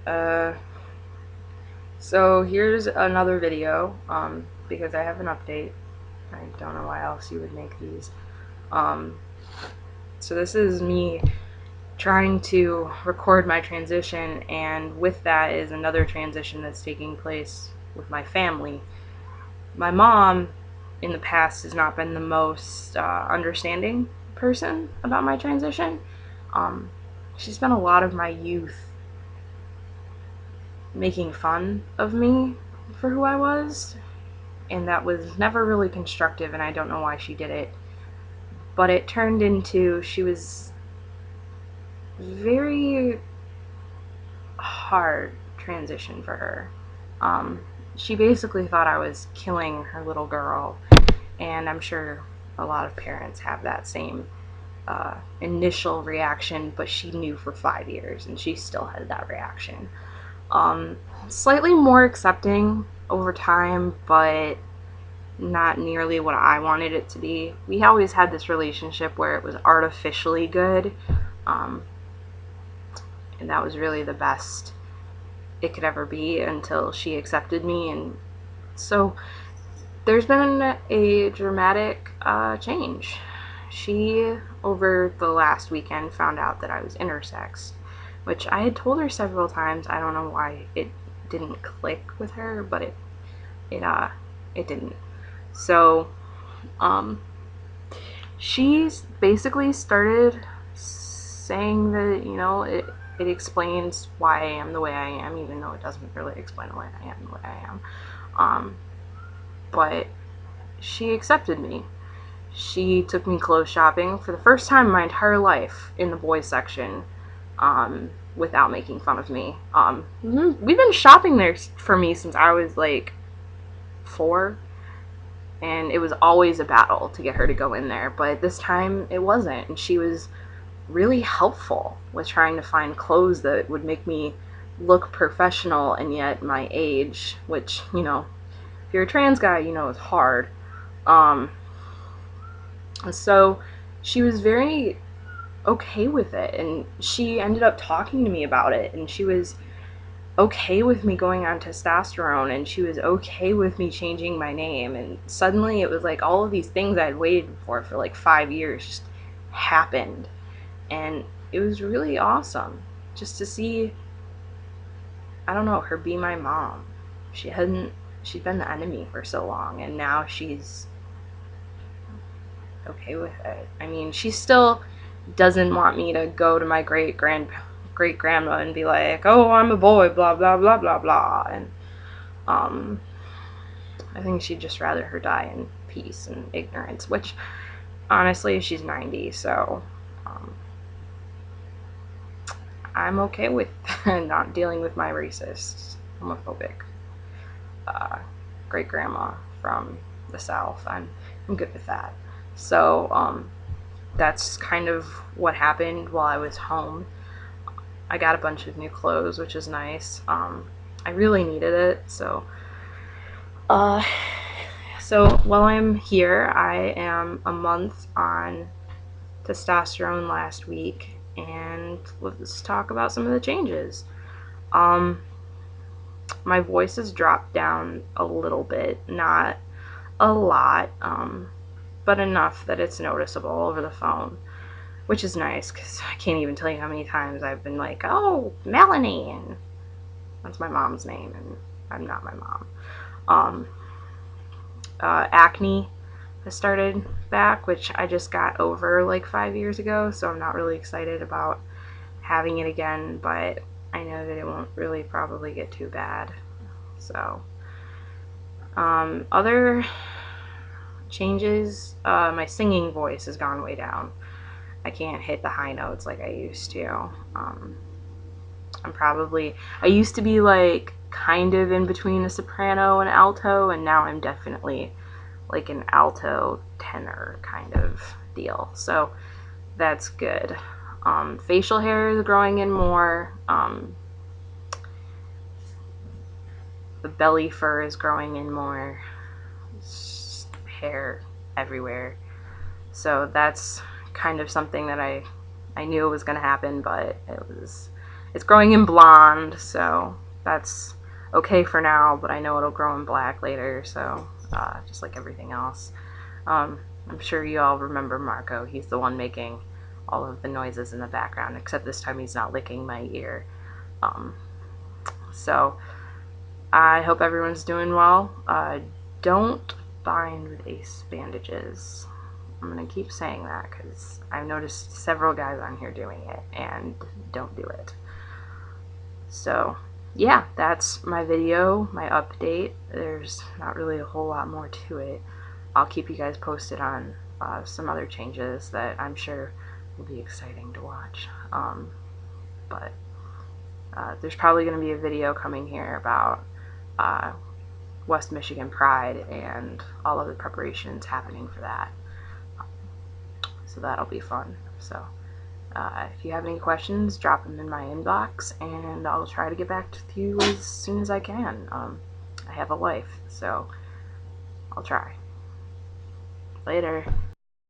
Uh, so here's another video, because I have an update. I don't know why else you would make these. Um, so this is me trying to record my transition, and with that is another transition that's taking place with my family. My mom, in the past, has not been the most understanding person about my transition. Um, she spent a lot of my youth making fun of me for who I was, and that was never really constructive, and I don't know why she did it. But it turned into, she was very hard transition for her. Um, she basically thought I was killing her little girl, and I'm sure a lot of parents have that same initial reaction, but she knew for 5 years, and she still had that reaction. Um, Slightly more accepting over time, but not nearly what I wanted it to be. We always had this relationship where it was artificially good, um, and that was really the best it could ever be until she accepted me. And so there's been a dramatic change. She, over the last weekend, found out that I was intersex, which I had told her several times. I don't know why it didn't click with her, but it it didn't. So um, she's basically started saying that, it explains why I am the way I am, even though it doesn't really explain why I am the way I am. But she accepted me. She took me clothes shopping for the first time in my entire life in the boys section, without making fun of me. We've been shopping there for me since I was like 4, and it was always a battle to get her to go in there, but this time it wasn't, and she was really helpful with trying to find clothes that would make me look professional and yet my age, which, if you're a trans guy, is hard. Um, so she was very okay with it, and she ended up talking to me about it, and she was okay with me going on testosterone, and she was okay with me changing my name, and suddenly it was like all of these things I'd waited for like 5 years just happened, and it was really awesome just to see, I don't know, her be my mom. She'd been the enemy for so long, and now she's okay with it. I mean, she still doesn't want me to go to my great grandma and be like, "Oh, I'm a boy," blah blah blah blah blah, and um, I think she'd just rather her die in peace and ignorance. Which, honestly, she's 90, so um, I'm okay with not dealing with my racist, homophobic uh, great grandma from the South. I'm good with that. So that's kind of what happened while I was home. I got a bunch of new clothes, which is nice. I really needed it. Uh, so while I'm here, I am a month on testosterone last week, and let's talk about some of the changes. Um, my voice has dropped down a little bit, not a lot, but enough that it's noticeable over the phone, which is nice because I can't even tell you how many times I've been like, "Oh, Melanie," and that's my mom's name, and I'm not my mom. Um, Acne has started back, which I just got over like 5 years ago, so I'm not really excited about having it again, but I know that it won't really probably get too bad. So, other changes, my singing voice has gone way down. I can't hit the high notes like I used to. I used to be like kind of in between a soprano and alto, and now I'm definitely like an alto tenor kind of deal. So that's good. Facial hair is growing in more. The belly fur is growing in more. Hair everywhere. So that's kind of something that I knew it was going to happen, but It's growing in blonde, so that's okay for now, but I know it'll grow in black later, so just like everything else. I'm sure you all remember Marco. He's the one making all of the noises in the background, except this time he's not licking my ear. So I hope everyone's doing well. Don't bind with ace bandages. I'm going to keep saying that because I've noticed several guys on here doing it, and don't do it. So yeah, that's my video, my update. There's not really a whole lot more to it. I'll keep you guys posted on some other changes that I'm sure will be exciting to watch. But there's probably going to be a video coming here about West Michigan Pride and all of the preparations happening for that. So that'll be fun. So if you have any questions, drop them in my inbox, and I'll try to get back to you as soon as I can. I have a life, so I'll try. Later.